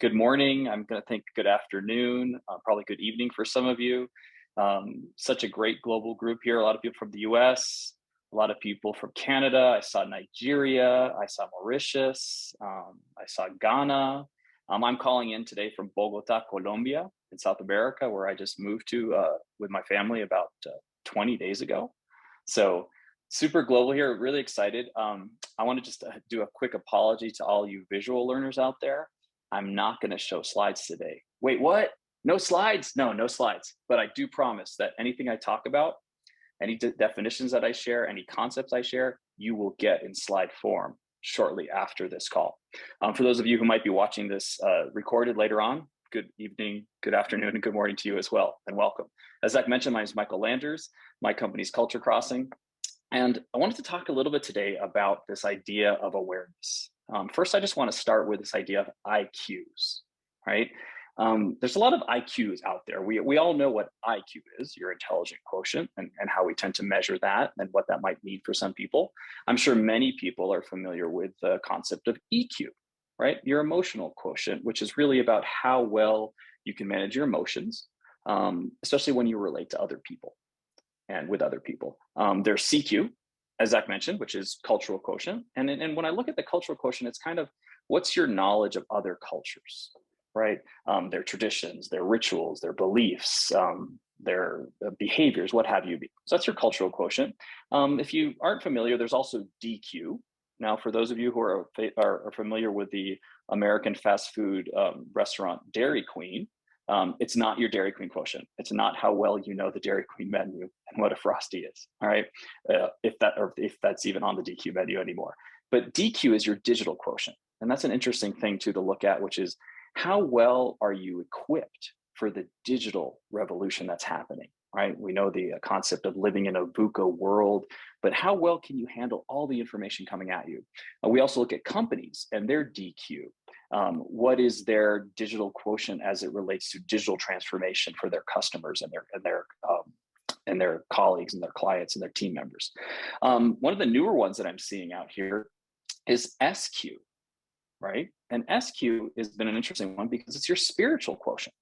good morning. I'm going to think good afternoon, probably good evening for some of you. Such a great global group here. A lot of people from the US, a lot of people from Canada. I saw Nigeria. I saw Mauritius. I saw Ghana. I'm calling in today from Bogota, Colombia in South America, where I just moved to with my family about 20 days ago. So super global here, really excited. I want to just do a quick apology to all you visual learners out there. I'm not going to show slides today. Wait, what? No slides? No, no slides. But I do promise that anything I talk about, any definitions that I share, any concepts I share, you will get in slide form shortly after this call. For those of you who might be watching this recorded later on, good evening, good afternoon, and good morning to you as well, and welcome. As Zach mentioned, my name is Michael Landers. My company's Culture Crossing. And I wanted to talk a little bit today about this idea of awareness. First, I just want to start with this idea of IQs, right? There's a lot of IQs out there. We all know what IQ is, your intelligent quotient, and how we tend to measure that and what that might mean for some people. I'm sure many people are familiar with the concept of EQ, right? Your emotional quotient, which is really about how well you can manage your emotions, especially when you relate to other people and with other people. There's CQ, as Zach mentioned, which is cultural quotient. And when I look at the cultural quotient, it's kind of what's your knowledge of other cultures, right? Their traditions, their rituals, their beliefs, their behaviors, what have you. So that's your cultural quotient. If you aren't familiar, there's also DQ. Now, for those of you who are familiar with the American fast food restaurant Dairy Queen, it's not your Dairy Queen quotient. It's not how well you know the Dairy Queen menu and what a Frosty is. All right, if that's even on the DQ menu anymore. But DQ is your digital quotient, and that's an interesting thing too to look at, which is how well are you equipped for the digital revolution that's happening. Right, we know the concept of living in a VUCA world, but how well can you handle all the information coming at you? We also look at companies and their DQ. What is their digital quotient as it relates to digital transformation for their customers and their colleagues and their clients and their team members? One of the newer ones that I'm seeing out here is SQ, right? And SQ has been an interesting one because it's your spiritual quotient.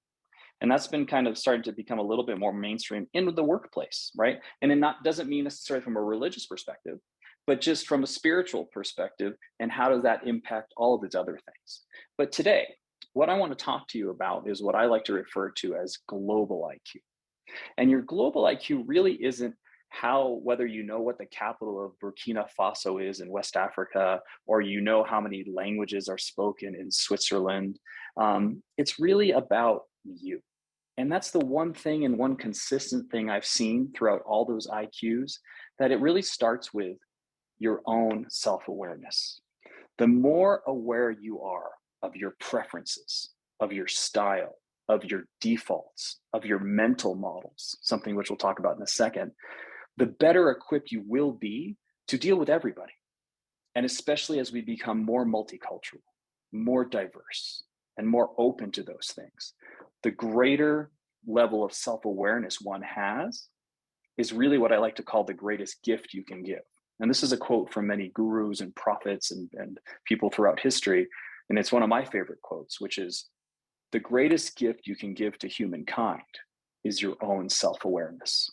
And that's been kind of starting to become a little bit more mainstream in the workplace, right? And it doesn't mean necessarily from a religious perspective, but just from a spiritual perspective, and how does that impact all of its other things? But today, what I want to talk to you about is what I like to refer to as global IQ. And your global IQ really isn't whether you know what the capital of Burkina Faso is in West Africa, or you know how many languages are spoken in Switzerland. It's really about you. And that's the one thing and one consistent thing I've seen throughout all those IQs, that it really starts with your own self-awareness. The more aware you are of your preferences, of your style, of your defaults, of your mental models, something which we'll talk about in a second, the better equipped you will be to deal with everybody. And especially as we become more multicultural, more diverse, and more open to those things, the greater level of self-awareness one has is really what I like to call the greatest gift you can give. And this is a quote from many gurus and prophets and people throughout history. And it's one of my favorite quotes, which is, the greatest gift you can give to humankind is your own self-awareness.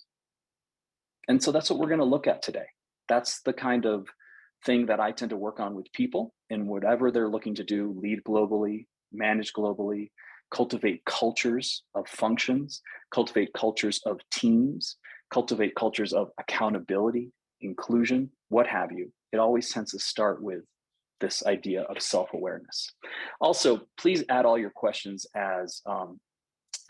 And so that's what we're going to look at today. That's the kind of thing that I tend to work on with people in whatever they're looking to do: lead globally, manage globally, cultivate cultures of functions, cultivate cultures of teams, cultivate cultures of accountability, inclusion, what have you. It always tends to start with this idea of self-awareness. Also, please add all your questions. As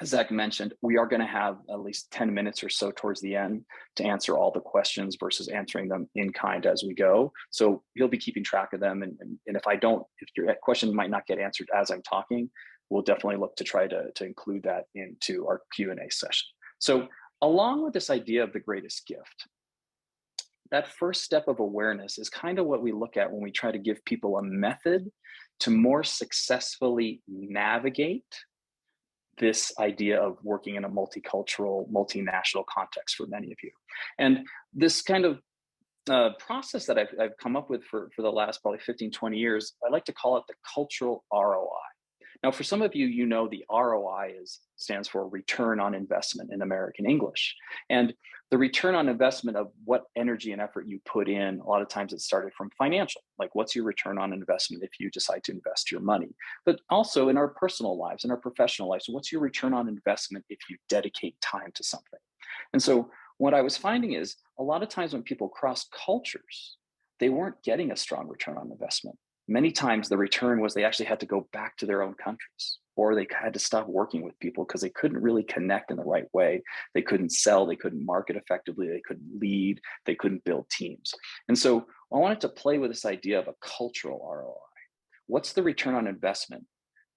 Zach mentioned, we are going to have at least 10 minutes or so towards the end to answer all the questions versus answering them in kind as we go. So you'll be keeping track of them. And if your question might not get answered as I'm talking, we'll definitely look to try to include that into our Q&A session. So along with this idea of the greatest gift, that first step of awareness is kind of what we look at when we try to give people a method to more successfully navigate this idea of working in a multicultural, multinational context for many of you. And this kind of process that I've come up with for the last probably 15, 20 years, I like to call it the cultural ROI. Now, for some of you, you know the ROI stands for return on investment in American English. And the return on investment of what energy and effort you put in, a lot of times it started from financial, like what's your return on investment if you decide to invest your money? But also in our personal lives, in our professional lives, what's your return on investment if you dedicate time to something? And so what I was finding is a lot of times when people cross cultures, they weren't getting a strong return on investment. Many times the return was they actually had to go back to their own countries, or they had to stop working with people because they couldn't really connect in the right way. They couldn't sell, they couldn't market effectively, they couldn't lead, they couldn't build teams. And so I wanted to play with this idea of a cultural ROI. What's the return on investment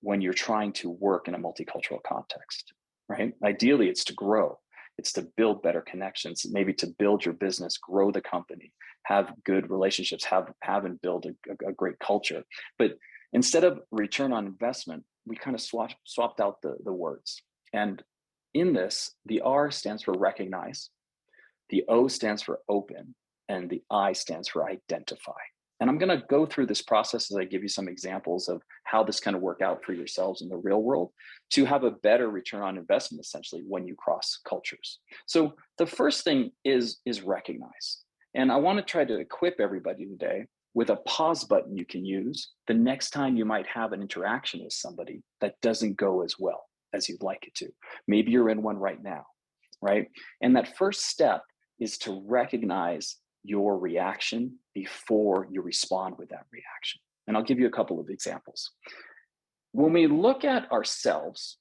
when you're trying to work in a multicultural context, right? Ideally, it's to grow. It's to build better connections, maybe to build your business, grow the company, have good relationships, have and build a great culture. But instead of return on investment, we kind of swapped out the words. And in this, the R stands for recognize, the O stands for open, and the I stands for identify. And I'm going to go through this process as I give you some examples of how this kind of work out for yourselves in the real world to have a better return on investment, essentially, when you cross cultures. So the first thing is recognize. And I want to try to equip everybody today with a pause button you can use the next time you might have an interaction with somebody that doesn't go as well as you'd like it to. Maybe you're in one right now, right? And that first step is to recognize your reaction before you respond with that reaction. And I'll give you a couple of examples. When we look at ourselves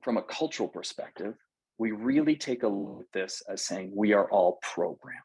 from a cultural perspective, we really take a look at this as saying we are all programmed,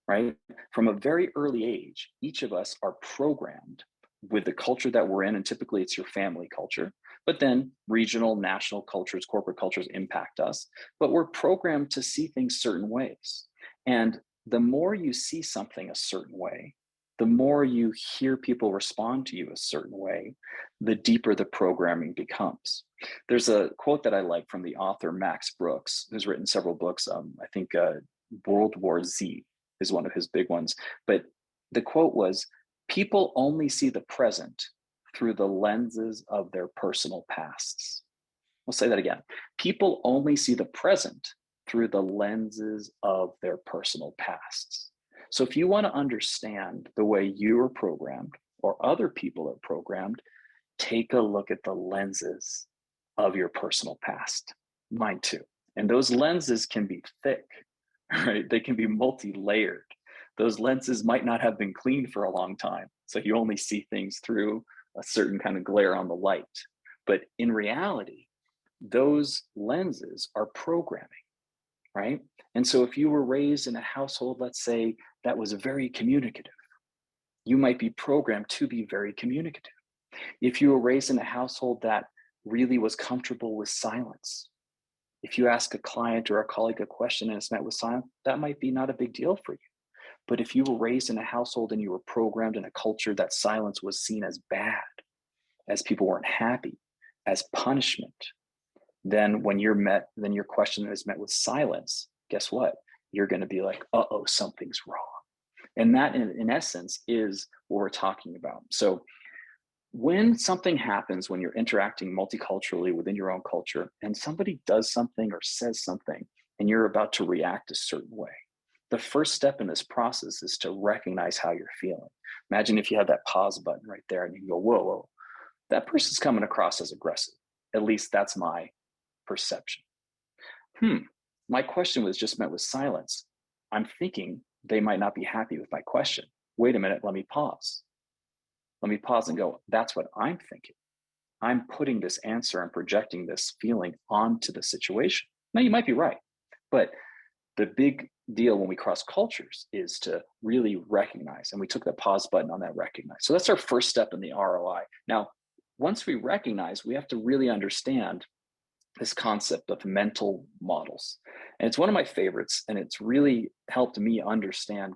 right? From a very early age, each of us are programmed with the culture that we're in, and typically it's your family culture, but then regional, national cultures, corporate cultures impact us, but we're programmed to see things certain ways. And the more you see something a certain way, the more you hear people respond to you a certain way, the deeper the programming becomes. There's a quote that I like from the author Max Brooks, who's written several books. I think World War Z is one of his big ones. But the quote was, people only see the present through the lenses of their personal pasts. We'll say that again. People only see the present through the lenses of their personal pasts. So if you want to understand the way you are programmed or other people are programmed, take a look at the lenses of your personal past. Mine too. And those lenses can be thick, right? They can be multi-layered. Those lenses might not have been cleaned for a long time. So you only see things through a certain kind of glare on the light. But in reality, those lenses are programming, right? And so if you were raised in a household, let's say, that was very communicative, you might be programmed to be very communicative. If you were raised in a household that really was comfortable with silence, if you ask a client or a colleague a question and it's met with silence, that might be not a big deal for you. But if you were raised in a household and you were programmed in a culture that silence was seen as bad, as people weren't happy, as punishment, then when your question is met with silence, guess what? You're going to be like, uh-oh, something's wrong. And that in essence is what we're talking about. So when something happens, when you're interacting multiculturally within your own culture, and somebody does something or says something, and you're about to react a certain way, the first step in this process is to recognize how you're feeling. Imagine if you had that pause button right there and you go, whoa, that person's coming across as aggressive. At least that's my perception. My question was just met with silence. I'm thinking they might not be happy with my question. Wait a minute, let me pause. Let me pause and go, that's what I'm thinking. I'm putting this answer and projecting this feeling onto the situation. Now, you might be right, but the big deal when we cross cultures is to really recognize, and we took the pause button on that recognize. So that's our first step in the ROI. Now, once we recognize, we have to really understand this concept of mental models. And it's one of my favorites, and it's really helped me understand,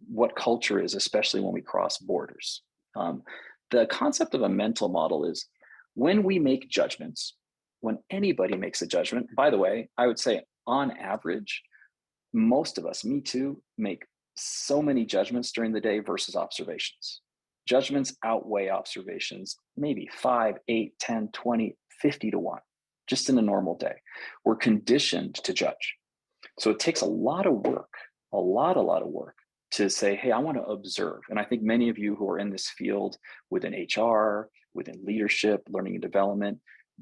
what culture is, especially when we cross borders. The concept of a mental model is when we make judgments, when anybody makes a judgment, by the way, I would say on average, most of us, me too, make so many judgments during the day versus observations. Judgments outweigh observations, maybe 5, 8, 10, 20, 50 to 1, just in a normal day. We're conditioned to judge. So it takes a lot of work, a lot of work to say, hey, I want to observe. And I think many of you who are in this field within HR, within leadership, learning and development,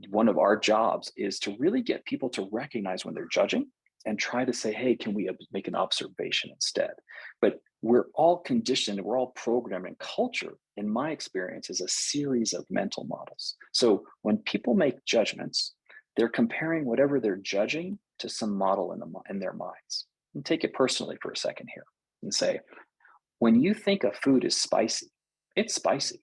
one of our jobs is to really get people to recognize when they're judging and try to say, hey, can we make an observation instead? But we're all conditioned, we're all programmed, and culture, in my experience, is a series of mental models. So when people make judgments, they're comparing whatever they're judging to some model in their minds. And take it personally for a second here and say, when you think a food is spicy, it's spicy.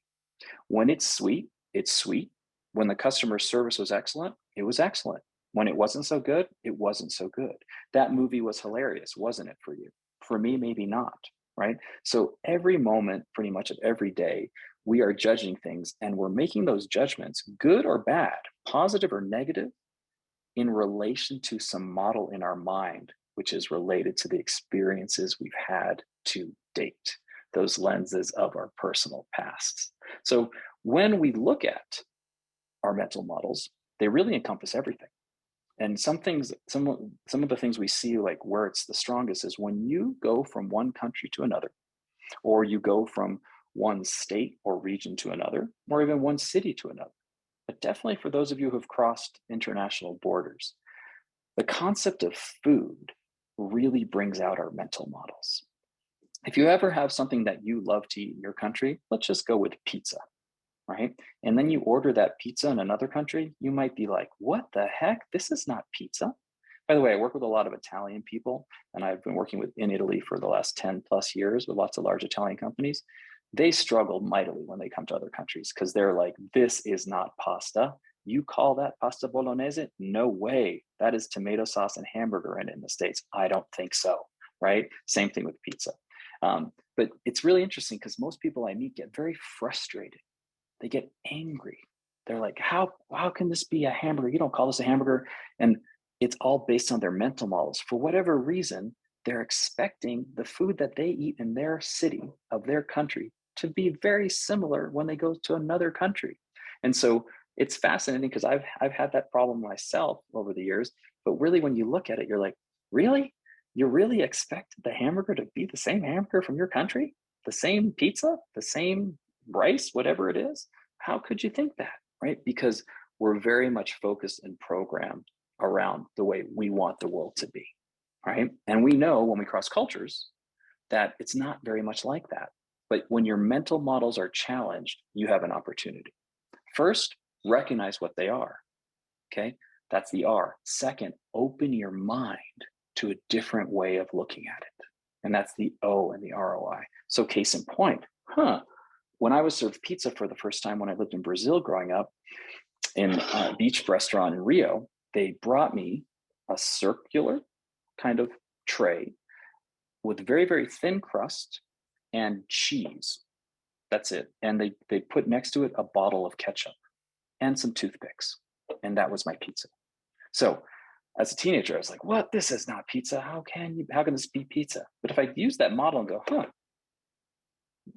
When it's sweet, it's sweet. When the customer service was excellent, it was excellent. When it wasn't so good, it wasn't so good. That movie was hilarious, wasn't it for you? For me, maybe not, right? So every moment, pretty much of every day, we are judging things and we're making those judgments, good or bad, positive or negative, in relation to some model in our mind, which is related to the experiences we've had to date, those lenses of our personal pasts. So when we look at our mental models, they really encompass everything. And some things, some of the things we see, like where it's the strongest, is when you go from one country to another, or you go from one state or region to another, or even one city to another. But definitely for those of you who have crossed international borders, the concept of food really brings out our mental models. If you ever have something that you love to eat in your country, let's just go with pizza, right? And then you order that pizza in another country, you might be like, what the heck? This is not pizza. By the way, I work with a lot of Italian people, and I've been working in Italy for the last 10 plus years with lots of large Italian companies. They struggle mightily when they come to other countries because they're like, this is not pasta. You call that pasta bolognese? No way. That is tomato sauce and hamburger in the States. I don't think so, right? Same thing with pizza. But it's really interesting because most people I meet get very frustrated. They get angry. They're like, how can this be a hamburger? You don't call this a hamburger. And it's all based on their mental models. For whatever reason, they're expecting the food that they eat in their city of their country to be very similar when they go to another country. And so it's fascinating because I've had that problem myself over the years. But really, when you look at it, you're like, really? You really expect the hamburger to be the same hamburger from your country? The same pizza? The same rice? Whatever it is? How could you think that, right? Because we're very much focused and programmed around the way we want the world to be, right? And we know when we cross cultures that it's not very much like that. But when your mental models are challenged, you have an opportunity. First, recognize what they are, okay? That's the R. Second, open your mind to a different way of looking at it. And that's the O in the ROI. So case in point, when I was served pizza for the first time when I lived in Brazil growing up, in a beach restaurant in Rio, they brought me a circular kind of tray with very, very thin crust and cheese. That's it. And they put next to it a bottle of ketchup and some toothpicks. And that was my pizza. So as a teenager, I was like, what? This is not pizza. How can this be pizza? But if I use that model and go,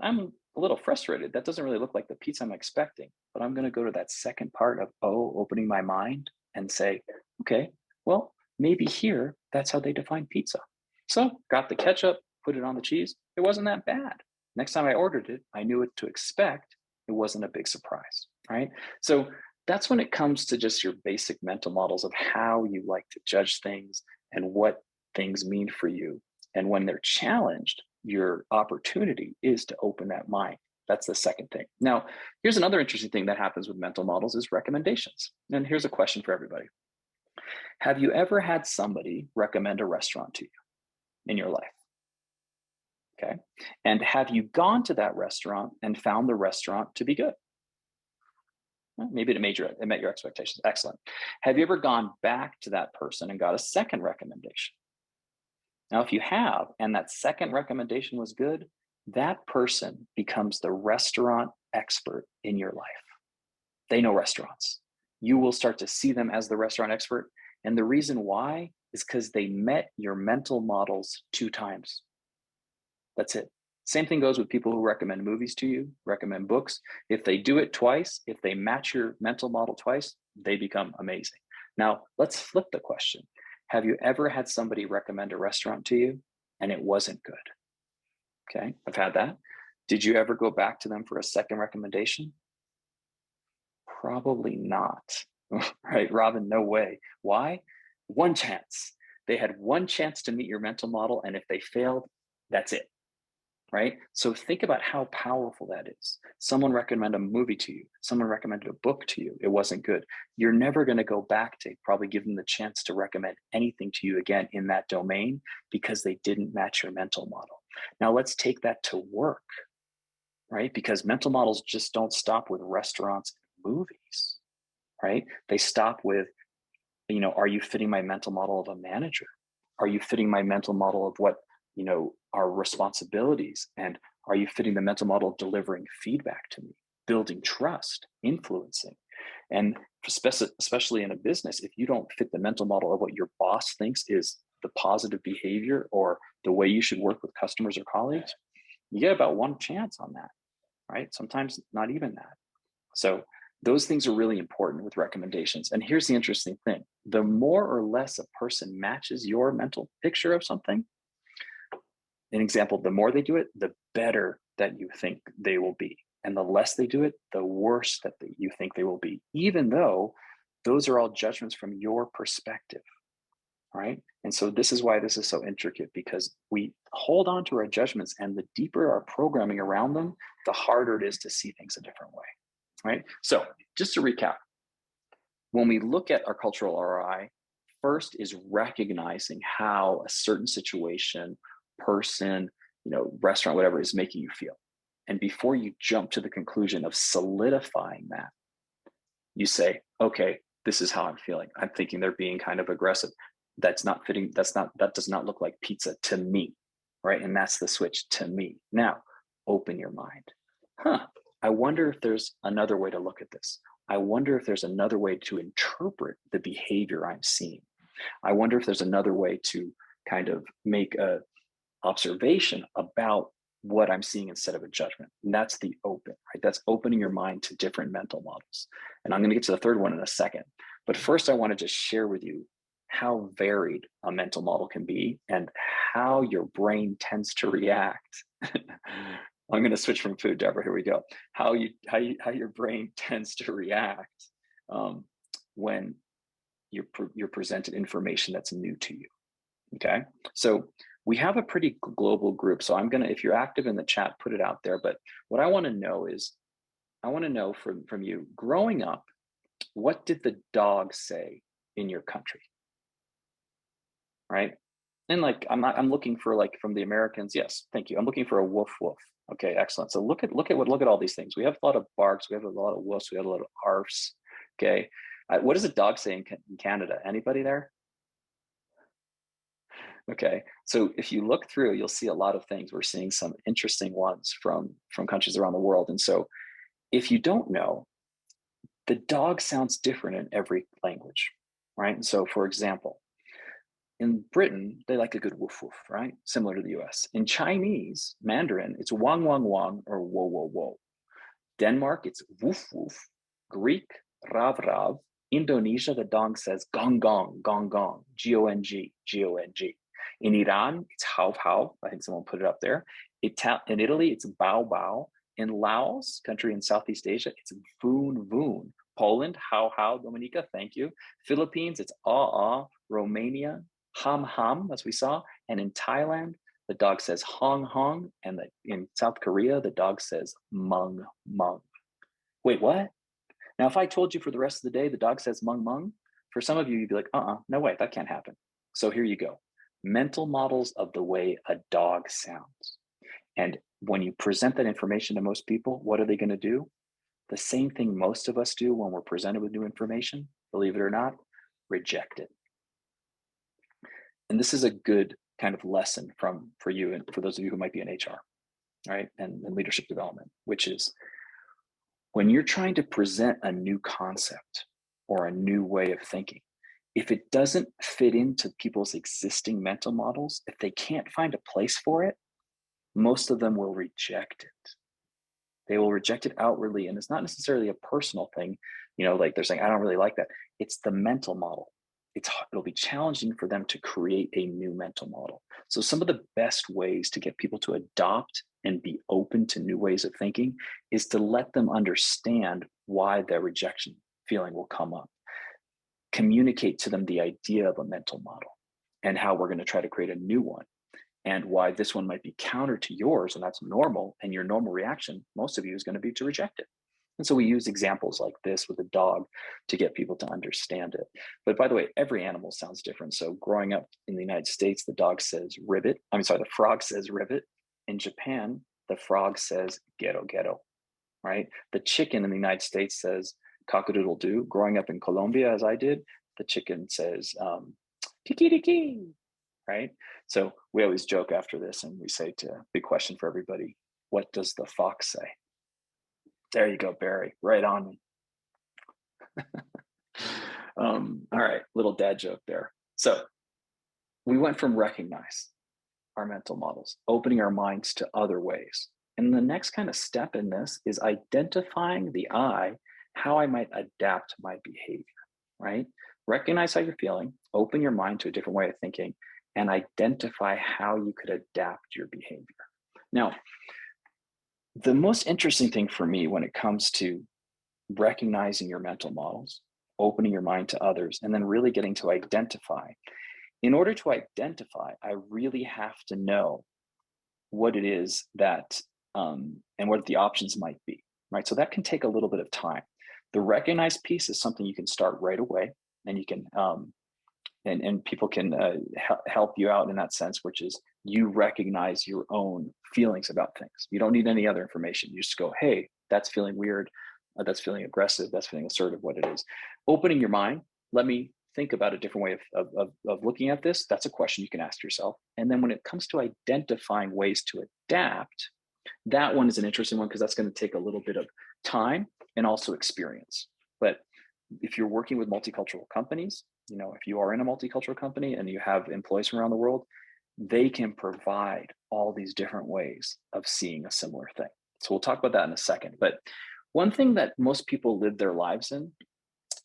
I'm a little frustrated. That doesn't really look like the pizza I'm expecting. But I'm going to go to that second part of opening my mind and say, okay, well, maybe here, that's how they define pizza. So got the ketchup, put it on the cheese. It wasn't that bad. Next time I ordered it, I knew what to expect. It wasn't a big surprise, right? So that's when it comes to just your basic mental models of how you like to judge things and what things mean for you. And when they're challenged, your opportunity is to open that mind. That's the second thing. Now, here's another interesting thing that happens with mental models is recommendations. And here's a question for everybody. Have you ever had somebody recommend a restaurant to you in your life? Okay. And have you gone to that restaurant and found the restaurant to be good? Well, maybe it met your expectations. Excellent. Have you ever gone back to that person and got a second recommendation? Now, if you have, and that second recommendation was good, that person becomes the restaurant expert in your life. They know restaurants. You will start to see them as the restaurant expert. And the reason why is because they met your mental models 2 times. That's it. Same thing goes with people who recommend movies to you, recommend books. If they do it twice, if they match your mental model twice, they become amazing. Now, let's flip the question. Have you ever had somebody recommend a restaurant to you and it wasn't good? Okay, I've had that. Did you ever go back to them for a second recommendation? Probably not. Right, Robin? No way. Why? One chance. They had one chance to meet your mental model, and if they failed, that's it. Right? So think about how powerful that is. Someone recommended a movie to you, someone recommended a book to you, it wasn't good. You're never going to go back to probably give them the chance to recommend anything to you again in that domain because they didn't match your mental model. Now let's take that to work, right? Because mental models just don't stop with restaurants and movies, right? They stop with, are you fitting my mental model of a manager? Are you fitting my mental model of what, our responsibilities? And are you fitting the mental model of delivering feedback to me, building trust, influencing? And especially in a business, if you don't fit the mental model of what your boss thinks is the positive behavior or the way you should work with customers or colleagues, you get about one chance on that, right? Sometimes not even that. So those things are really important with recommendations. And here's the interesting thing. The more or less a person matches your mental picture of something, an example, the more they do it, the better that you think they will be. And the less they do it, the worse that you think they will be, even though those are all judgments from your perspective, right? And so this is why this is so intricate, because we hold on to our judgments, and the deeper our programming around them, the harder it is to see things a different way, right? So just to recap, when we look at our cultural ROI, first is recognizing how a certain situation, person, restaurant, whatever, is making you feel. And before you jump to the conclusion of solidifying that, you say, okay, this is how I'm feeling. I'm thinking they're being kind of aggressive. That's not fitting. That does not look like pizza to me, right? And that's the switch to me. Now, open your mind. I wonder if there's another way to look at this. I wonder if there's another way to interpret the behavior I'm seeing. I wonder if there's another way to kind of make a observation about what I'm seeing instead of a judgment. And that's the open, right? That's opening your mind to different mental models. And I'm going to get to the third one in a second. But first, I want to just share with you how varied a mental model can be and how your brain tends to react. I'm going to switch from food, Deborah. Here we go. How your brain tends to react when you're presented information that's new to you. Okay, so we have a pretty global group. So I'm gonna, if you're active in the chat, put it out there. But what I want to know is, I want to know from you, growing up, what did the dog say in your country? Right? And I'm looking for, from the Americans. Yes, thank you. I'm looking for a woof woof. Okay, excellent. So look at all these things. We have a lot of barks. We have a lot of woofs. We have a lot of arfs. Okay, what does a dog say in Canada? Anybody there? Okay, so if you look through, you'll see a lot of things. We're seeing some interesting ones from countries around the world. And so if you don't know, the dog sounds different in every language, right? And so, for example, in Britain, they like a good woof woof, right? Similar to the US. In Chinese, Mandarin, it's wang wang wang or wo wo wo. Denmark, it's woof woof. Greek, rav rav. Indonesia, the dog says gong gong, gong gong, G-O-N-G, G-O-N-G. In Iran, it's hao hao. I think someone put it up there. In Italy, it's bao bao. In Laos, country in Southeast Asia, it's voon voon. Poland, hao hao. Dominica, thank you. Philippines, it's ah ah. Romania, ham ham, as we saw. And in Thailand, the dog says hong hong. And in South Korea, the dog says mung mung. Wait, what? Now, if I told you for the rest of the day, the dog says mung mung, for some of you, you'd be like, no way, that can't happen. So here you go. Mental models of the way a dog sounds. And when you present that information to most people, what are they going to do? The same thing most of us do when we're presented with new information, believe it or not, reject it. And this is a good kind of lesson for you and for those of you who might be in HR, right? And leadership development, which is when you're trying to present a new concept or a new way of thinking, if it doesn't fit into people's existing mental models, if they can't find a place for it, most of them will reject it. They will reject it outwardly. And it's not necessarily a personal thing, like they're saying, I don't really like that. It's the mental model. It'll be challenging for them to create a new mental model. So some of the best ways to get people to adopt and be open to new ways of thinking is to let them understand why their rejection feeling will come up. Communicate to them the idea of a mental model and how we're going to try to create a new one, and why this one might be counter to yours, and that's normal. And your normal reaction, most of you, is going to be to reject it. And so we use examples like this with a dog to get people to understand it. But by the way, every animal sounds different. So growing up in the United States, the the frog says ribbit. In Japan, the frog says gero gero, right? The chicken in the United States says cock-a-doodle-doo. Growing up in Colombia, as I did, the chicken says tiki tiki, right? So we always joke after this and we say, big question for everybody, what does the fox say? There you go, Barry, right on me. All right, little dad joke there. So we went from recognize our mental models, opening our minds to other ways. And the next kind of step in this is identifying how I might adapt my behavior, right? Recognize how you're feeling, open your mind to a different way of thinking, and identify how you could adapt your behavior. Now, the most interesting thing for me when it comes to recognizing your mental models, opening your mind to others, and then really getting to identify. In order to identify, I really have to know what it is that, and what the options might be, right? So that can take a little bit of time. The recognize piece is something you can start right away, and you can, and people can help you out in that sense, which is you recognize your own feelings about things. You don't need any other information. You just go, hey, that's feeling weird. That's feeling aggressive. That's feeling assertive, what it is. Opening your mind, let me think about a different way of looking at this. That's a question you can ask yourself. And then when it comes to identifying ways to adapt, that one is an interesting one because that's going to take a little bit of time and also experience. But if you're working with multicultural companies, if you are in a multicultural company and you have employees from around the world, they can provide all these different ways of seeing a similar thing. So we'll talk about that in a second. But one thing that most people live their lives in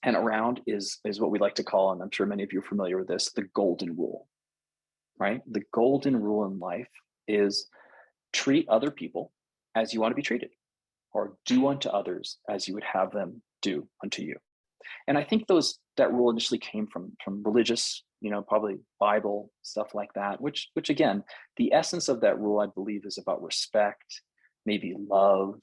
and around is what we like to call, and I'm sure many of you are familiar with this, the golden rule, right? The golden rule in life is treat other people as you want to be treated, or do unto others as you would have them do unto you. And I think that rule initially came from religious, probably Bible, stuff like that, which again, the essence of that rule, I believe, is about respect, maybe love,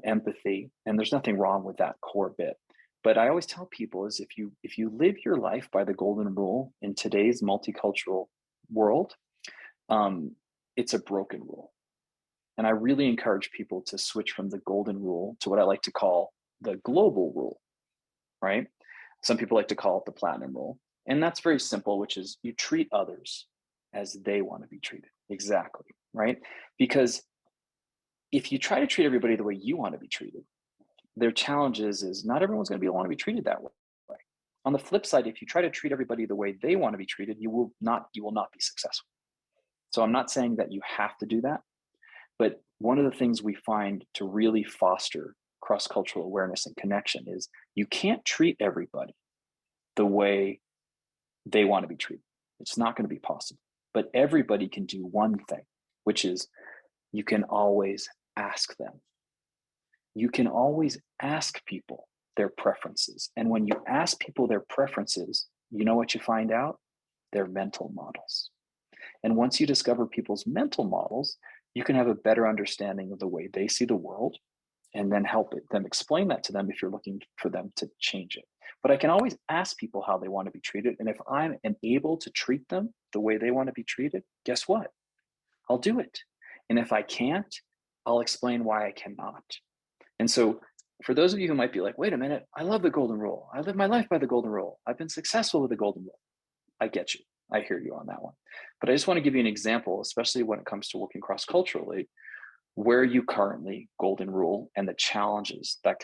empathy, and there's nothing wrong with that core bit. But I always tell people is if you live your life by the golden rule in today's multicultural world, it's a broken rule. And I really encourage people to switch from the golden rule to what I like to call the global rule, right? Some people like to call it the platinum rule. And that's very simple, which is you treat others as they want to be treated. Exactly, right? Because if you try to treat everybody the way you want to be treated, their challenge is not everyone's going to want to be treated that way. On the flip side, if you try to treat everybody the way they want to be treated, you will not be successful. So I'm not saying that you have to do that, but one of the things we find to really foster cross-cultural awareness and connection is you can't treat everybody the way they want to be treated. It's not going to be possible. But everybody can do one thing, which is you can always ask them. You can always ask people their preferences. And when you ask people their preferences, you know what you find out? Their mental models. And once you discover people's mental models, you can have a better understanding of the way they see the world, and then help them explain that to them if you're looking for them to change it. But I can always ask people how they want to be treated. And if I am able to treat them the way they want to be treated, guess what? I'll do it. And if I can't, I'll explain why I cannot. And so for those of you who might be like, wait a minute, I love the golden rule. I live my life by the golden rule. I've been successful with the golden rule. I get you. I hear you on that one. But I just want to give you an example, especially when it comes to working cross-culturally, where you currently golden rule and the challenges that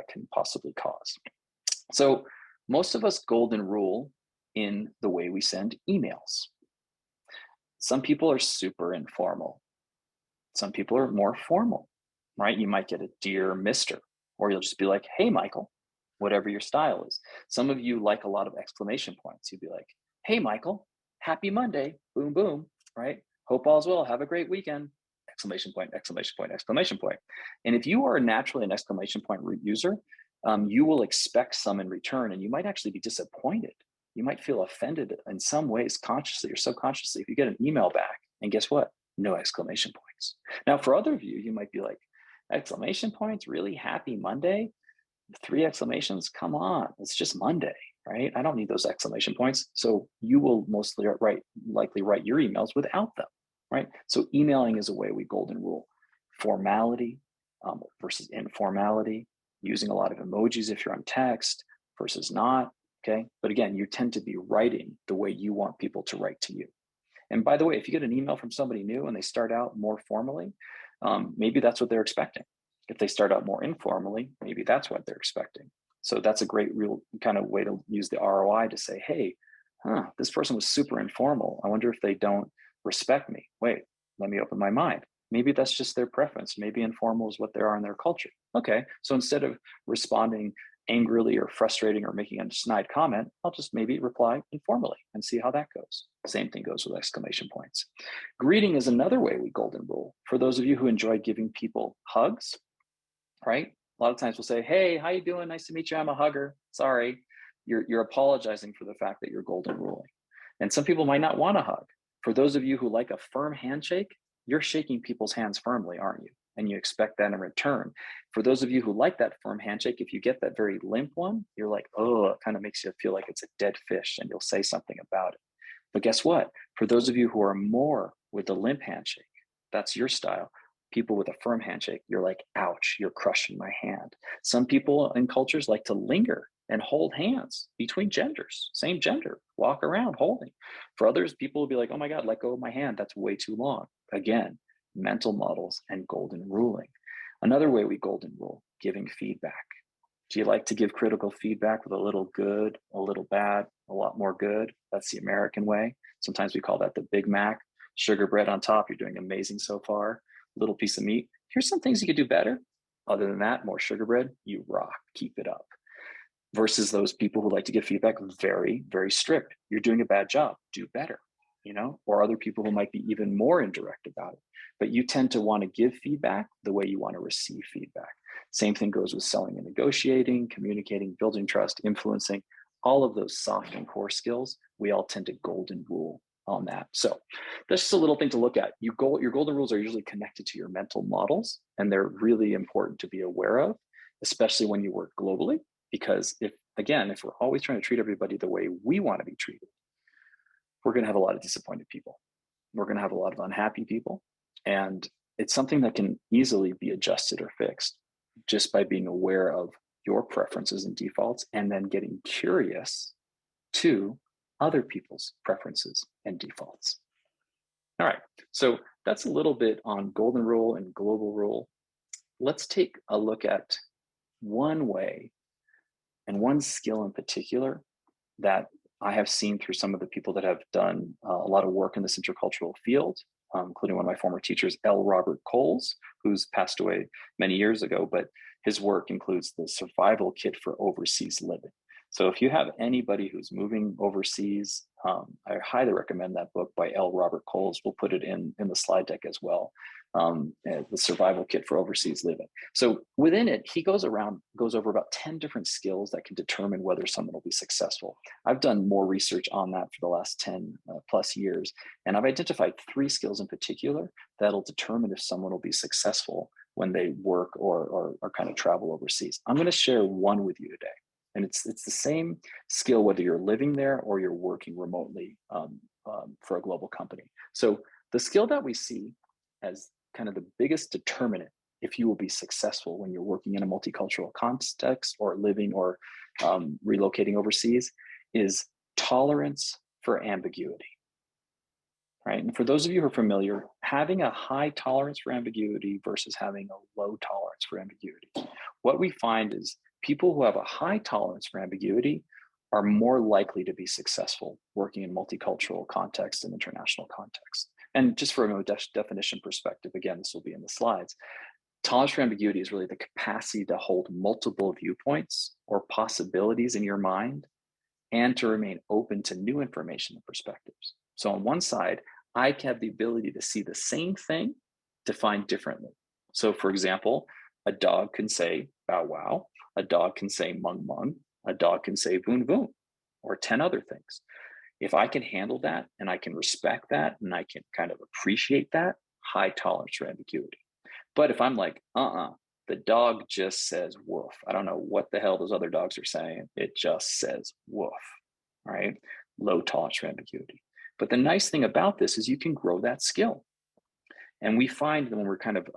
can possibly cause. So most of us golden rule in the way we send emails. Some people are super informal. Some people are more formal, right? You might get a dear Mr., or you'll just be like, hey, Michael, whatever your style is. Some of you like a lot of exclamation points. You'd be like, hey, Michael, happy Monday, boom, boom, right? Hope all's well, have a great weekend, exclamation point, exclamation point, exclamation point. And if you are naturally an exclamation point user, you will expect some in return, and you might actually be disappointed. You might feel offended in some ways, consciously or subconsciously, if you get an email back and guess what? No exclamation points. Now, for other of you, you might be like, exclamation points, really? Happy Monday? 3 exclamations? Come on, it's just Monday, right? I don't need those exclamation points. So you will likely write your emails without them, right? So emailing is a way we golden rule formality versus informality, using a lot of emojis if you're on text versus not, okay? But again, you tend to be writing the way you want people to write to you. And by the way, if you get an email from somebody new and they start out more formally, maybe that's what they're expecting. If they start out more informally, maybe that's what they're expecting. So that's a great real kind of way to use the ROI to say, hey, this person was super informal. I wonder if they don't respect me. Wait, let me open my mind. Maybe that's just their preference. Maybe informal is what they are in their culture. Okay, so instead of responding angrily or frustrating or making a snide comment, I'll just maybe reply informally and see how that goes. Same thing goes with exclamation points. Greeting is another way we golden rule. For those of you who enjoy giving people hugs, right? A lot of times we'll say, hey, how you doing? Nice to meet you. I'm a hugger. Sorry. You're apologizing for the fact that you're golden ruling. And some people might not want a hug. For those of you who like a firm handshake, you're shaking people's hands firmly, aren't you? And you expect that in return. For those of you who like that firm handshake, if you get that very limp one, you're like, oh, it kind of makes you feel like it's a dead fish, and you'll say something about it. But guess what? For those of you who are more with the limp handshake, that's your style. People with a firm handshake, you're like, ouch, you're crushing my hand. Some people in cultures like to linger and hold hands between genders, same gender, walk around holding. For others, people will be like, oh my God, let go of my hand. That's way too long. Again, mental models and golden ruling. Another way we golden rule, giving feedback. Do you like to give critical feedback with a little good, a little bad, a lot more good? That's the American way. Sometimes we call that the Big Mac. Sugar bread on top, you're doing amazing so far. Little piece of meat. Here's some things you could do better. Other than that, more sugar bread, you rock, keep it up. Versus those people who like to give feedback very, very strict. You're doing a bad job, do better, or other people who might be even more indirect about it. But you tend to want to give feedback the way you want to receive feedback. Same thing goes with selling and negotiating, communicating, building trust, influencing, all of those soft and core skills, we all tend to golden rule on that. So that's just a little thing to look at. Your golden rules are usually connected to your mental models, and they're really important to be aware of, especially when you work globally. Because if we're always trying to treat everybody the way we want to be treated, we're going to have a lot of disappointed people. We're going to have a lot of unhappy people. And it's something that can easily be adjusted or fixed just by being aware of your preferences and defaults, and then getting curious to other people's preferences and defaults. All right, so that's a little bit on golden rule and global rule. Let's take a look at one way and one skill in particular that I have seen through some of the people that have done a lot of work in this intercultural field, including one of my former teachers, L. Robert Coles, who's passed away many years ago, but his work includes the survival kit for overseas living. So if you have anybody who's moving overseas, I highly recommend that book by L. Robert Coles. We'll put it in the slide deck as well, the survival kit for overseas living. So within it, he goes over about 10 different skills that can determine whether someone will be successful. I've done more research on that for the last 10 plus years, and I've identified 3 skills in particular that'll determine if someone will be successful when they work or kind of travel overseas. I'm going to share one with you today. And it's the same skill whether you're living there or you're working remotely for a global company. So the skill that we see as kind of the biggest determinant if you will be successful when you're working in a multicultural context or living or relocating overseas is tolerance for ambiguity. Right? And for those of you who are familiar, having a high tolerance for ambiguity versus having a low tolerance for ambiguity, what we find is people who have a high tolerance for ambiguity are more likely to be successful working in multicultural context and international context. And just from a definition perspective, again, this will be in the slides. Tolerance for ambiguity is really the capacity to hold multiple viewpoints or possibilities in your mind and to remain open to new information and perspectives. So on one side, I have the ability to see the same thing defined differently. So for example, a dog can say bow wow, a dog can say mung mung, a dog can say voon voon, or 10 other things. If I can handle that and I can respect that and I can kind of appreciate that, high tolerance for ambiguity. But if I'm like, the dog just says woof. I don't know what the hell those other dogs are saying. It just says woof, right? Low tolerance for ambiguity. But the nice thing about this is you can grow that skill. And we find that when we're kind of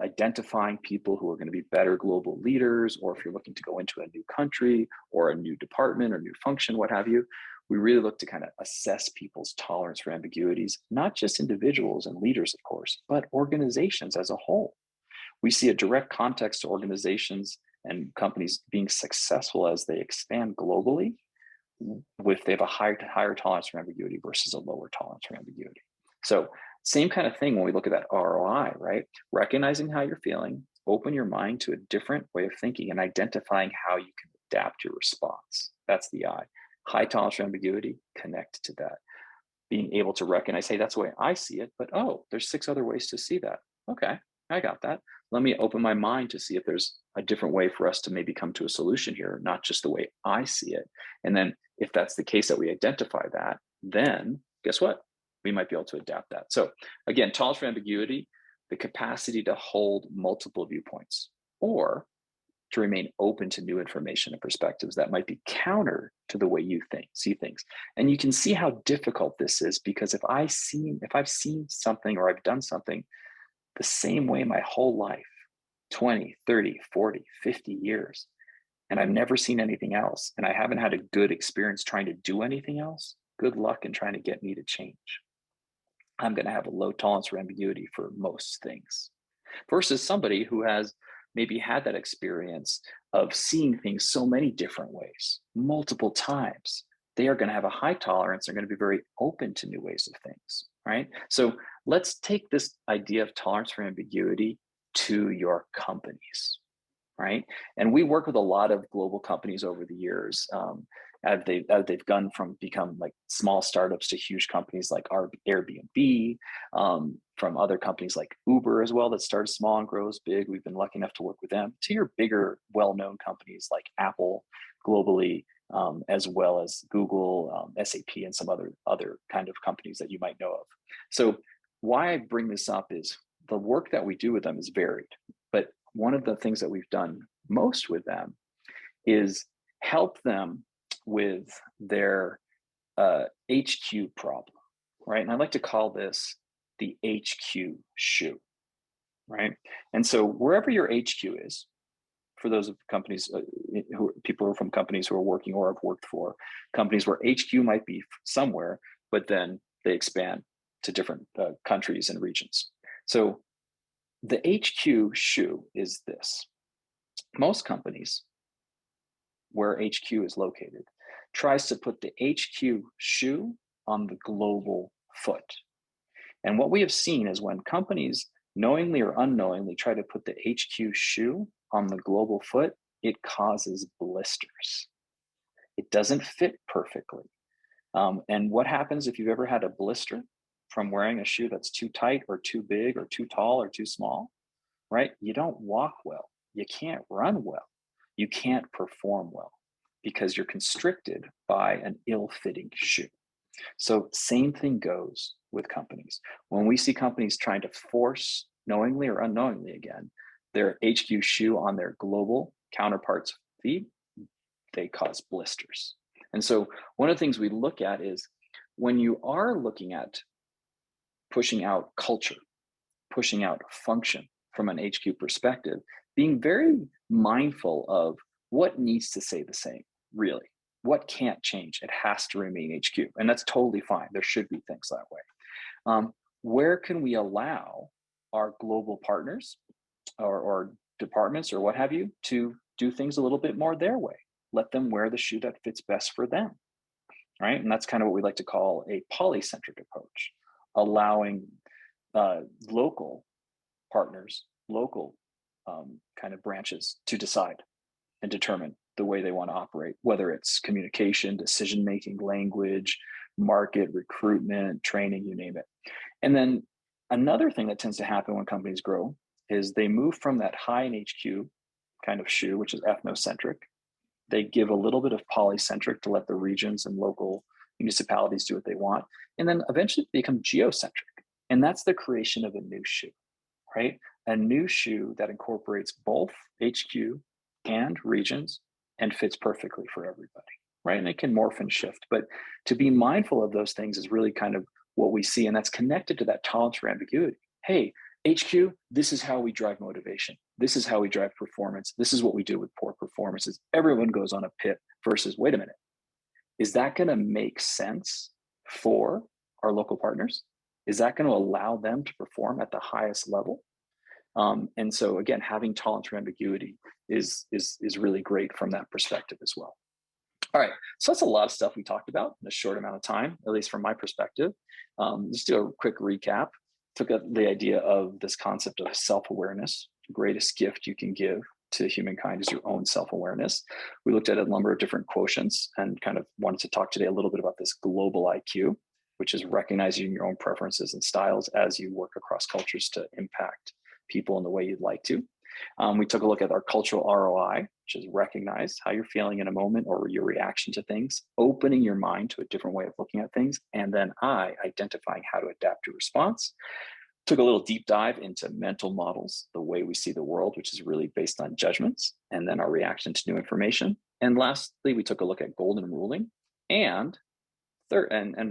identifying people who are going to be better global leaders, or if you're looking to go into a new country or a new department or new function, what have you, we really look to kind of assess people's tolerance for ambiguities, not just individuals and leaders, of course, but organizations as a whole. We see a direct context to organizations and companies being successful as they expand globally if they have a higher tolerance for ambiguity versus a lower tolerance for ambiguity. So same kind of thing when we look at that ROI, right? Recognizing how you're feeling, open your mind to a different way of thinking and identifying how you can adapt your response. That's the I. High tolerance for ambiguity, connect to that. Being able to recognize, hey, that's the way I see it, but oh, there's 6 other ways to see that. Okay, I got that. Let me open my mind to see if there's a different way for us to maybe come to a solution here, not just the way I see it. And then if that's the case that we identify that, then guess what? We might be able to adapt that. So again, tolerance for ambiguity, the capacity to hold multiple viewpoints or to remain open to new information and perspectives that might be counter to the way you see things. And you can see how difficult this is, because if I've seen something or I've done something the same way my whole life, 20, 30, 40, 50 years, and I've never seen anything else, and I haven't had a good experience trying to do anything else, good luck in trying to get me to change. I'm going to have a low tolerance for ambiguity for most things, versus somebody who has maybe had that experience of seeing things so many different ways, multiple times. They are going to have a high tolerance. They're going to be very open to new ways of things, right? So let's take this idea of tolerance for ambiguity to your companies, right? And we work with a lot of global companies over the years. As they've gone from become like small startups to huge companies like Airbnb, from other companies like Uber as well that started small and grows big. We've been lucky enough to work with them, to your bigger, well-known companies like Apple globally, as well as Google, SAP, and some other kind of companies that you might know of. So why I bring this up is the work that we do with them is varied, but one of the things that we've done most with them is help them with their HQ problem, right? And I like to call this the HQ shoe, right? And so wherever your HQ is, for those of companies, people who are from companies who are working or have worked for companies where HQ might be somewhere, but then they expand to different countries and regions. So the HQ shoe is this. Most companies where HQ is located tries to put the HQ shoe on the global foot. And what we have seen is when companies knowingly or unknowingly try to put the HQ shoe on the global foot, it causes blisters. It doesn't fit perfectly. And what happens if you've ever had a blister from wearing a shoe that's too tight or too big or too tall or too small, right? You don't walk well. You can't run well. You can't perform well because you're constricted by an ill-fitting shoe. So same thing goes with companies. When we see companies trying to force, knowingly or unknowingly again, their HQ shoe on their global counterparts' feet, they cause blisters. And so one of the things we look at is when you are looking at pushing out culture, pushing out function from an HQ perspective, being very mindful of what needs to stay the same, really. What can't change? It has to remain HQ. And that's totally fine. There should be things that way. Where can we allow our global partners or departments or what have you to do things a little bit more their way? Let them wear the shoe that fits best for them, right? And that's kind of what we like to call a polycentric approach. allowing local partners, local kind of branches to decide and determine the way they want to operate, whether it's communication, decision making, language, market, recruitment, training, you name it. And then another thing that tends to happen when companies grow is they move from that high in HQ kind of shoe, which is ethnocentric. They give a little bit of polycentric to let the regions and local municipalities do what they want. And then eventually become geocentric. And that's the creation of a new shoe, right? A new shoe that incorporates both HQ and regions and fits perfectly for everybody, right? And it can morph and shift. But to be mindful of those things is really kind of what we see. And that's connected to that tolerance for ambiguity. Hey, HQ, this is how we drive motivation. This is how we drive performance. This is what we do with poor performances. Everyone goes on a pit versus, wait a minute, is that going to make sense for our local partners? Is that going to allow them to perform at the highest level? And so again, having tolerance for ambiguity is really great from that perspective as well. All right, so that's a lot of stuff we talked about in a short amount of time, at least from my perspective. Just do a quick recap. Took up the idea of this concept of self-awareness. The greatest gift you can give to humankind is your own self-awareness. We looked at a number of different quotients and kind of wanted to talk today a little bit about this global IQ, which is recognizing your own preferences and styles as you work across cultures to impact people in the way you'd like to. We took a look at our cultural ROI, which is recognize how you're feeling in a moment or your reaction to things, opening your mind to a different way of looking at things, and then identifying how to adapt your response. Took a little deep dive into mental models, the way we see the world, which is really based on judgments, and then our reaction to new information. And lastly, we took a look at golden ruling, and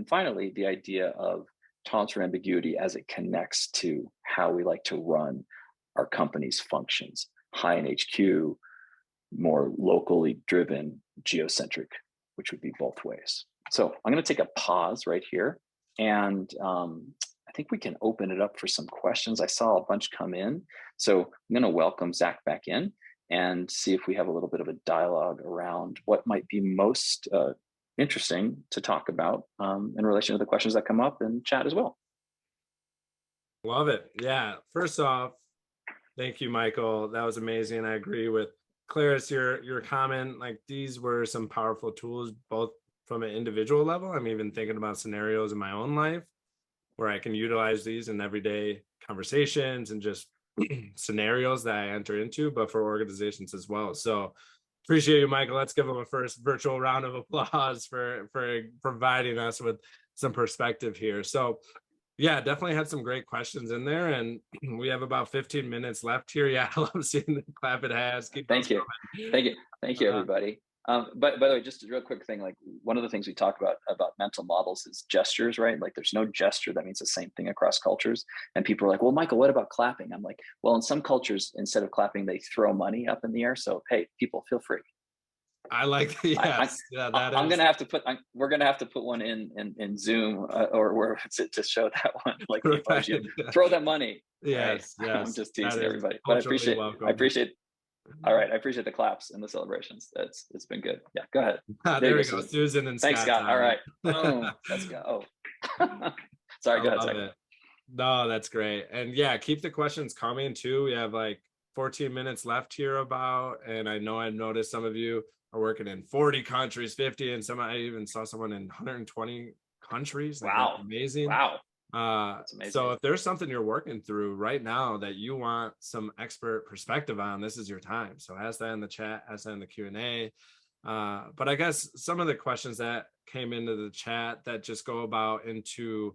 finally, the idea of tolerance for ambiguity as it connects to how we like to run our company's functions, high in HQ, more locally driven, geocentric, which would be both ways. So I'm going to take a pause right here, and I think we can open it up for some questions. I saw a bunch come in, so I'm going to welcome Zach back in and see if we have a little bit of a dialogue around what might be most interesting to talk about in relation to the questions that come up in chat as well. Love it. Yeah. First off, thank you, Michael. That was amazing. I agree with Claris, your comment. Like, these were some powerful tools, both from an individual level. I'm even thinking about scenarios in my own life where I can utilize these in everyday conversations and just scenarios that I enter into, but for organizations as well. So appreciate you, Michael. Let's give him a first virtual round of applause for providing us with some perspective here. So yeah, definitely had some great questions in there, and we have about 15 minutes left here. Yeah, I love seeing the clap it has. Thank you, everybody. But by the way, just a real quick thing, like one of the things we talk about mental models is gestures, right? Like there's no gesture that means the same thing across cultures. And people are like, well, Michael, what about clapping? I'm like, well, in some cultures, instead of clapping, they throw money up in the air. So, hey, people, feel free. I like that. Yes. I'm gonna have to put. We're gonna have to put one in Zoom or where it's to show that one. Like right. Throw that money. Yes, right? Yes. I'm just teasing everybody, but I appreciate. All right, I appreciate the claps and the celebrations. It's been good. Yeah, go ahead. There we go, Susan and thanks, Scott. All right, boom. Let's go. Sorry, go ahead, Zach. No, that's great. And yeah, keep the questions coming too. We have like 14 minutes left here and I know I noticed some of you are working in 40 countries, 50, and I even saw someone in 120 countries. Like, wow, that's amazing. Wow. That's amazing. So if there's something you're working through right now that you want some expert perspective on, this is your time. So ask that in the chat, ask that in the Q&A. But I guess some of the questions that came into the chat that just go about into,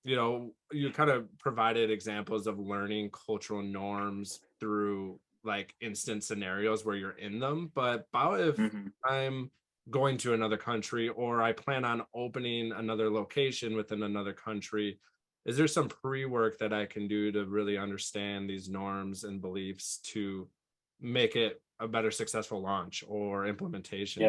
you kind of provided examples of learning cultural norms through like instant scenarios where you're in them. But about if I'm going to another country or I plan on opening another location within another country, is there some pre-work that I can do to really understand these norms and beliefs to make it a better successful launch or implementation?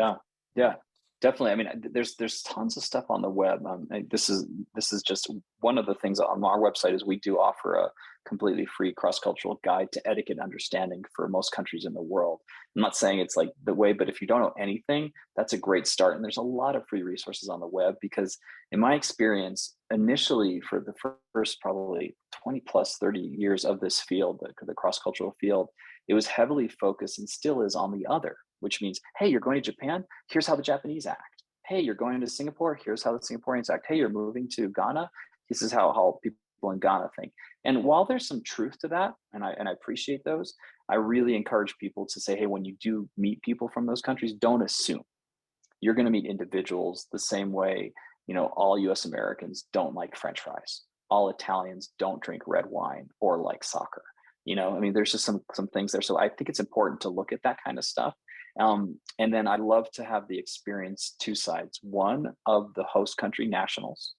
Yeah. Definitely. I mean, there's tons of stuff on the web. And this is just one of the things on our website is we do offer a completely free cross-cultural guide to etiquette understanding for most countries in the world. I'm not saying it's like the way, but if you don't know anything, that's a great start. And there's a lot of free resources on the web because, in my experience, initially for the first probably 20 plus 30 years of this field, the cross-cultural field, it was heavily focused and still is on the other, which means, hey, you're going to Japan, here's how the Japanese act. Hey, you're going to Singapore, here's how the Singaporeans act. Hey, you're moving to Ghana, this is how people in Ghana think. And while there's some truth to that, and I appreciate those, I really encourage people to say, hey, when you do meet people from those countries, don't assume. You're going to meet individuals the same way, all US Americans don't like French fries. All Italians don't drink red wine or like soccer. I mean, there's just some things there. So I think it's important to look at that kind of stuff. And then I love to have the experience two sides. One of the host country nationals.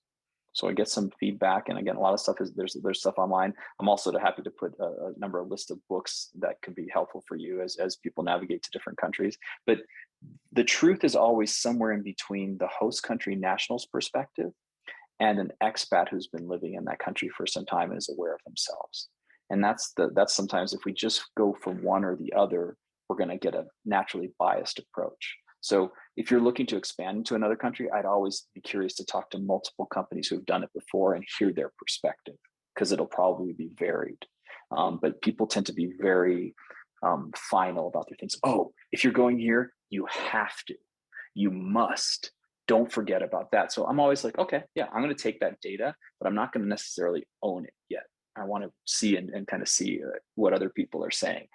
So I get some feedback, and again, a lot of stuff is there's stuff online. I'm also happy to put a number of list of books that can be helpful for you as people navigate to different countries. But the truth is always somewhere in between the host country national's perspective and an expat who's been living in that country for some time and is aware of themselves. And that's sometimes if we just go from one or the other, we're going to get a naturally biased approach. So if you're looking to expand into another country, I'd always be curious to talk to multiple companies who have done it before and hear their perspective, because it'll probably be varied. But people tend to be very final about their things. Oh, if you're going here, you have to, you must. Don't forget about that. So I'm always like, okay, yeah, I'm going to take that data, but I'm not going to necessarily own it yet. I want to see and kind of see what other people are saying.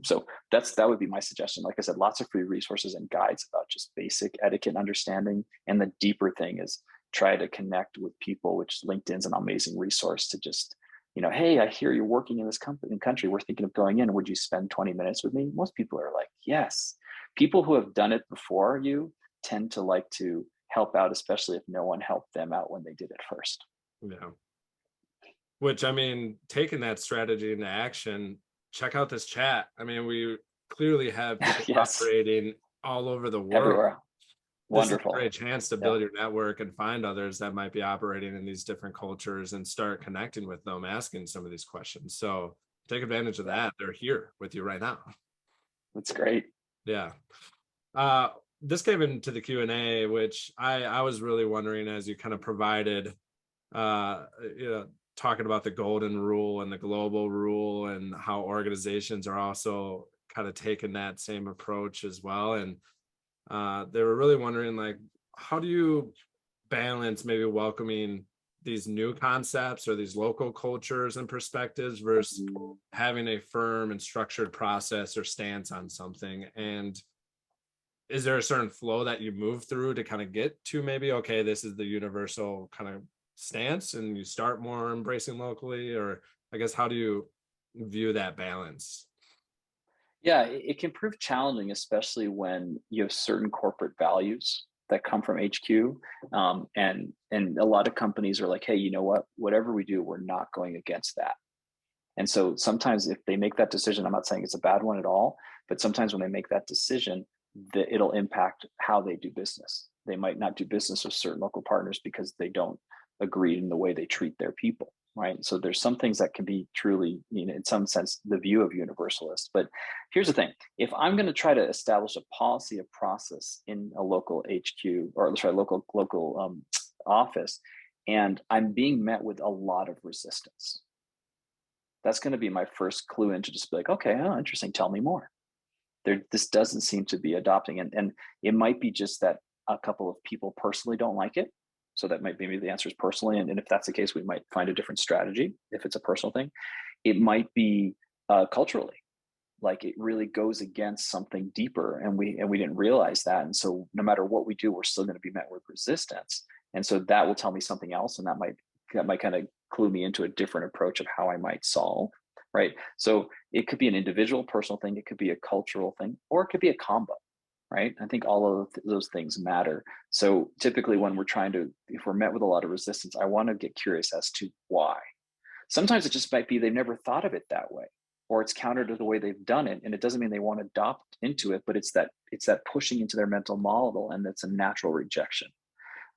So that would be my suggestion. Like I said, lots of free resources and guides about just basic etiquette understanding. And the deeper thing is try to connect with people, which LinkedIn's an amazing resource to just, hey, I hear you're working in this country. We're thinking of going in. Would you spend 20 minutes with me? Most people are like, yes. People who have done it before you tend to like to help out, especially if no one helped them out when they did it first. Yeah. Which, I mean, taking that strategy into action, check out this chat. I mean, we clearly have people Yes. operating all over the world. Everywhere. This is Wonderful. a great chance to build your network and find others that might be operating in these different cultures and start connecting with them, asking some of these questions. So take advantage of that. They're here with you right now. That's great. Yeah. This came into the Q&A, which I was really wondering as you kind of provided, talking about the golden rule and the global rule and how organizations are also kind of taking that same approach as well. And they were really wondering, like, how do you balance maybe welcoming these new concepts or these local cultures and perspectives versus having a firm and structured process or stance on something? And is there a certain flow that you move through to kind of get to maybe, okay, this is the universal kind of stance and you start more embracing locally? Or I guess, how do you view that balance? Yeah, it can prove challenging, especially when you have certain corporate values that come from HQ. And a lot of companies are like, hey, you know what? Whatever we do, we're not going against that. And so sometimes if they make that decision, I'm not saying it's a bad one at all, but sometimes when they make that decision, it'll impact how they do business. They might not do business with certain local partners because they don't agree in the way they treat their people, right? So there's some things that can be truly, in some sense, the view of universalist. But here's the thing: if I'm going to try to establish a policy, a process in a local HQ, or sorry, local office, and I'm being met with a lot of resistance, that's going to be my first clue into just be like, okay, oh, interesting. Tell me more. This doesn't seem to be adopting, and it might be just that a couple of people personally don't like it. So that might be maybe the answer is personally, and if that's the case, we might find a different strategy if it's a personal thing. It might be culturally, like it really goes against something deeper, and we didn't realize that, and so no matter what we do, we're still going to be met with resistance, and so that will tell me something else, and that might kind of clue me into a different approach of how I might solve. Right. So it could be an individual personal thing. It could be a cultural thing, or it could be a combo. Right. I think all of those things matter. So typically when if we're met with a lot of resistance, I want to get curious as to why. Sometimes it just might be they've never thought of it that way. or it's counter to the way they've done it. And it doesn't mean they won't adopt into it, but it's that pushing into their mental model, and that's a natural rejection.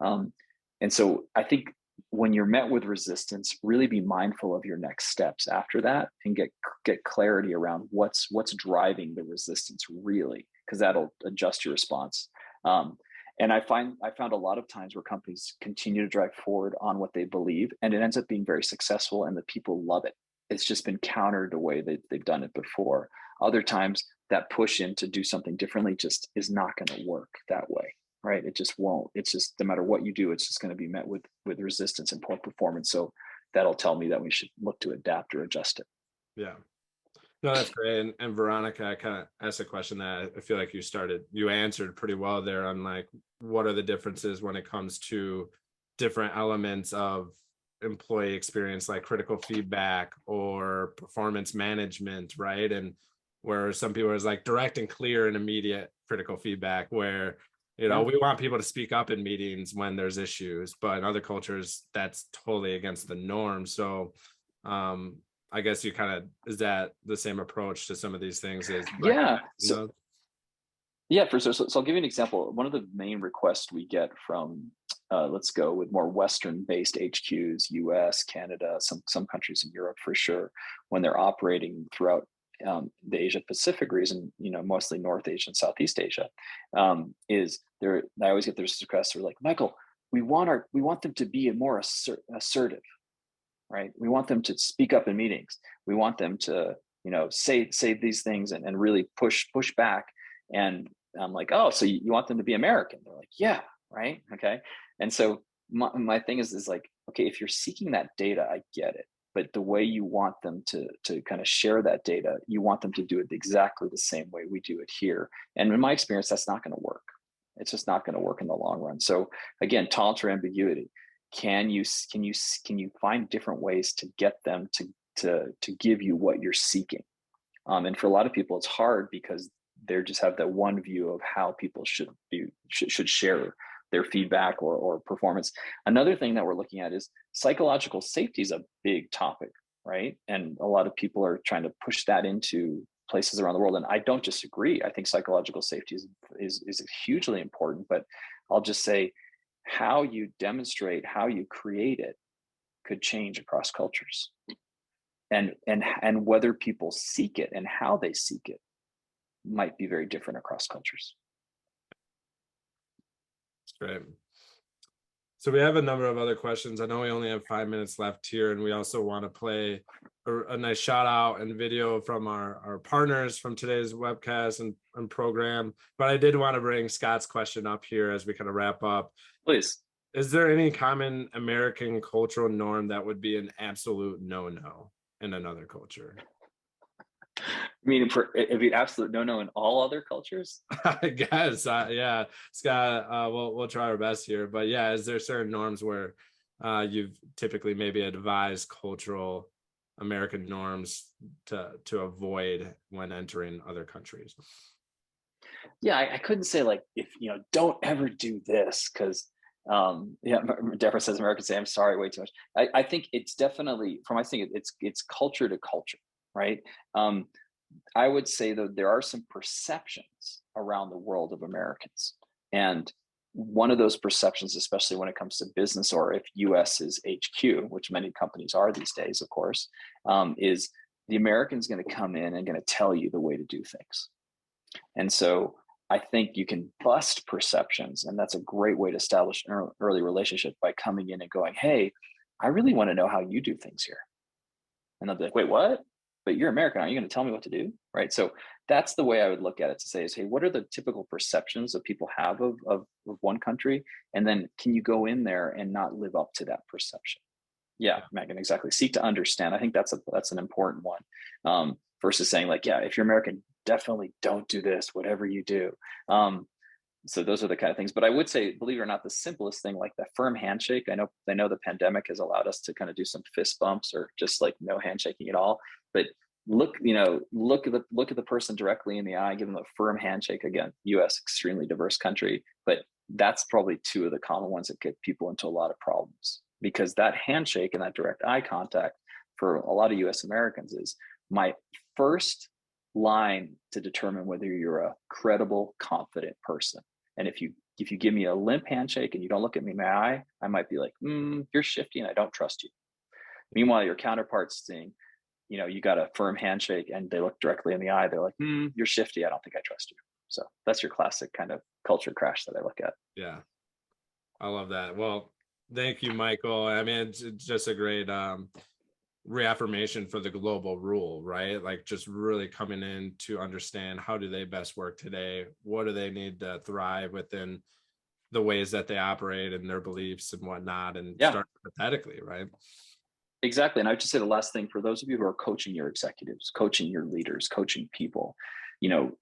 Um, and so I think when you're met with resistance, really be mindful of your next steps after that, and get clarity around what's driving the resistance really, because that'll adjust your response. Um, and I found a lot of times where companies continue to drive forward on what they believe, and it ends up being very successful, and the people love it. It's just been countered the way they've done it before. Other times, that push in to do something differently just is not going to work that way, right? It just won't. It's just, no matter what you do, it's just going to be met with resistance and poor performance. So that'll tell me that we should look to adapt or adjust it. Yeah. No, that's great. And Veronica, I kind of asked a question that I feel like you answered pretty well there on, like, what are the differences when it comes to different elements of employee experience, like critical feedback or performance management, right? And where some people is like direct and clear and immediate critical feedback, where, Yeah. we want people to speak up in meetings when there's issues, but in other cultures, that's totally against the norm. So, I guess is that the same approach to some of these things is Yeah. recognizing those? Yeah, so I'll give you an example. One of the main requests we get from, let's go with more Western-based HQs, US, Canada, some countries in Europe for sure, when they're operating throughout the Asia Pacific region, mostly North Asia and Southeast Asia, is there. I always get this request. They're like, Michael, we want them to be more assertive, right? We want them to speak up in meetings. We want them to, say these things and really push back. And I'm like, oh, so you want them to be American? They're like, yeah, right, okay. And so my thing is like, okay, if you're seeking that data, I get it. But the way you want them to kind of share that data, you want them to do it exactly the same way we do it here. And in my experience, that's not going to work. It's just not going to work in the long run. So again, tolerance for ambiguity. Can you find different ways to get them to give you what you're seeking? And for a lot of people, it's hard because they just have that one view of how people should share their feedback or performance. Another thing that we're looking at is psychological safety is a big topic, right? And a lot of people are trying to push that into places around the world, and I don't disagree. I think psychological safety is hugely important, but I'll just say how you demonstrate, how you create it could change across cultures, and whether people seek it and how they seek it might be very different across cultures. That's great. So we have a number of other questions. I know we only have 5 minutes left here, and we also want to play a nice shout out and video from our partners from today's webcast and program. But I did want to bring Scott's question up here as we kind of wrap up. Please. Is there any common American cultural norm that would be an absolute no-no in another culture? I mean, it'd be absolute no in all other cultures. I guess, yeah, Scott. We'll try our best here, but yeah, is there certain norms where you've typically maybe advised cultural American norms to avoid when entering other countries? Yeah, I couldn't say like, if don't ever do this, because yeah, Deborah says Americans say I'm sorry way too much. I think it's definitely, from I think it's culture to culture, right? I would say though there are some perceptions around the world of Americans, and one of those perceptions, especially when it comes to business, or if US is HQ, which many companies are these days, of course, is the American's going to come in and going to tell you the way to do things. And so I think you can bust perceptions, and that's a great way to establish an early relationship by coming in and going, hey, I really want to know how you do things here. And they'll be like, wait, what? But you're American. Are you going to tell me what to do? Right. So that's the way I would look at it, to say is, hey, what are the typical perceptions that people have of one country? And then can you go in there and not live up to that perception? Yeah, Megan, exactly. Seek to understand. I think that's an important one, versus saying like, yeah, if you're American, definitely don't do this, whatever you do. So those are the kind of things. But I would say, believe it or not, the simplest thing, like that firm handshake. I know the pandemic has allowed us to kind of do some fist bumps or just like no handshaking at all. But look at the person directly in the eye, give them a firm handshake. Again, US, extremely diverse country, but that's probably two of the common ones that get people into a lot of problems, because that handshake and that direct eye contact for a lot of US Americans is my first line to determine whether you're a credible, confident person. And if you give me a limp handshake and you don't look at me in my eye, I might be like, you're shifty and I don't trust you. Meanwhile, your counterpart's saying, you got a firm handshake and they look directly in the eye. They're like, you're shifty. I don't think I trust you. So that's your classic kind of culture crash that I look at. Yeah, I love that. Well, thank you, Michael. I mean, it's just a great reaffirmation for the global rule, right? Like just really coming in to understand how do they best work today? What do they need to thrive within the ways that they operate and their beliefs and whatnot, and start empathetically, right? Exactly. And I would just say the last thing for those of you who are coaching your executives, coaching your leaders, coaching people,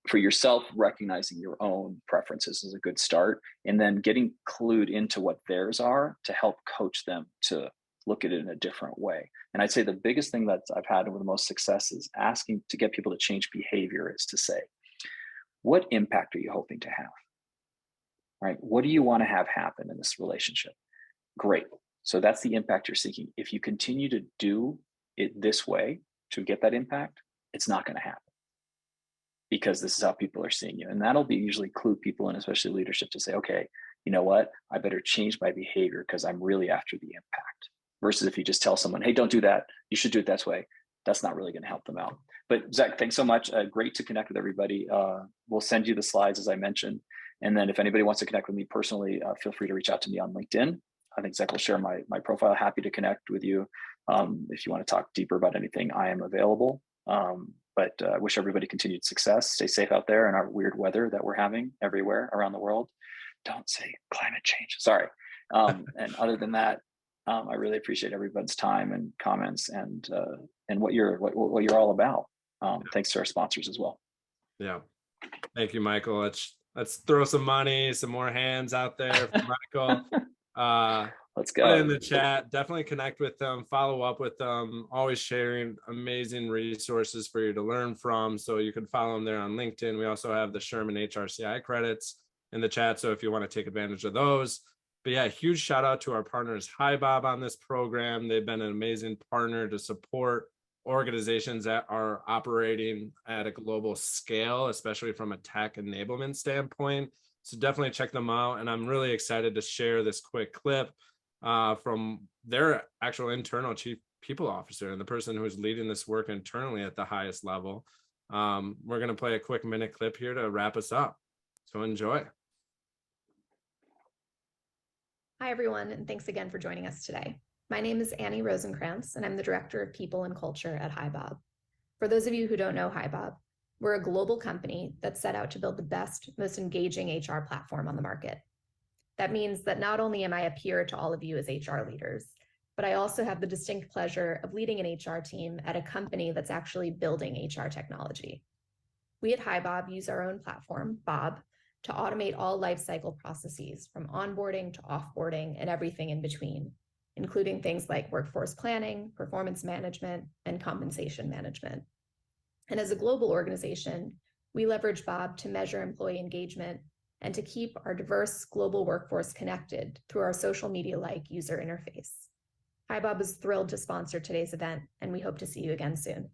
for yourself, recognizing your own preferences is a good start. And then getting clued into what theirs are to help coach them to look at it in a different way. And I'd say the biggest thing that I've had with the most success is asking to get people to change behavior is to say, what impact are you hoping to have? Right? What do you want to have happen in this relationship? Great. So that's the impact you're seeking. If you continue to do it this way to get that impact, it's not going to happen because this is how people are seeing you. And that'll be usually clue people in, especially leadership, to say, okay, you know what? I better change my behavior because I'm really after the impact. Versus if you just tell someone, hey, don't do that. You should do it this way. That's not really going to help them out. But Zach, thanks so much. Great to connect with everybody. We'll send you the slides as I mentioned. And then if anybody wants to connect with me personally, feel free to reach out to me on LinkedIn. I think Zach will share my profile. Happy to connect with you. If you want to talk deeper about anything, I am available. But I wish everybody continued success. Stay safe out there in our weird weather that we're having everywhere around the world. Don't say climate change. Sorry. And other than that, I really appreciate everybody's time and comments and what you're all about. Thanks to our sponsors as well. Yeah. Thank you, Michael. Let's throw some money, some more hands out there for Michael. Let's go. Put it in the chat. Definitely connect with them, follow up with them, always sharing amazing resources for you to learn from. So you can follow them there on LinkedIn. We also have the Sherman HRCI credits in the chat. So if you want to take advantage of those. But yeah, huge shout out to our partners HiBob on this program. They've been an amazing partner to support organizations that are operating at a global scale, especially from a tech enablement standpoint. So definitely check them out. And I'm really excited to share this quick clip from their actual internal chief people officer and the person who's leading this work internally at the highest level. We're going to play a quick minute clip here to wrap us up. So enjoy. Hi, everyone, and thanks again for joining us today. My name is Annie Rosenkrantz, and I'm the Director of People and Culture at HiBob. For those of you who don't know HiBob, we're a global company that set out to build the best, most engaging HR platform on the market. That means that not only am I a peer to all of you as HR leaders, but I also have the distinct pleasure of leading an HR team at a company that's actually building HR technology. We at HiBob use our own platform, Bob, to automate all lifecycle processes from onboarding to offboarding and everything in between, including things like workforce planning, performance management, and compensation management. And as a global organization, we leverage Bob to measure employee engagement and to keep our diverse global workforce connected through our social media-like user interface. HiBob is thrilled to sponsor today's event, and we hope to see you again soon.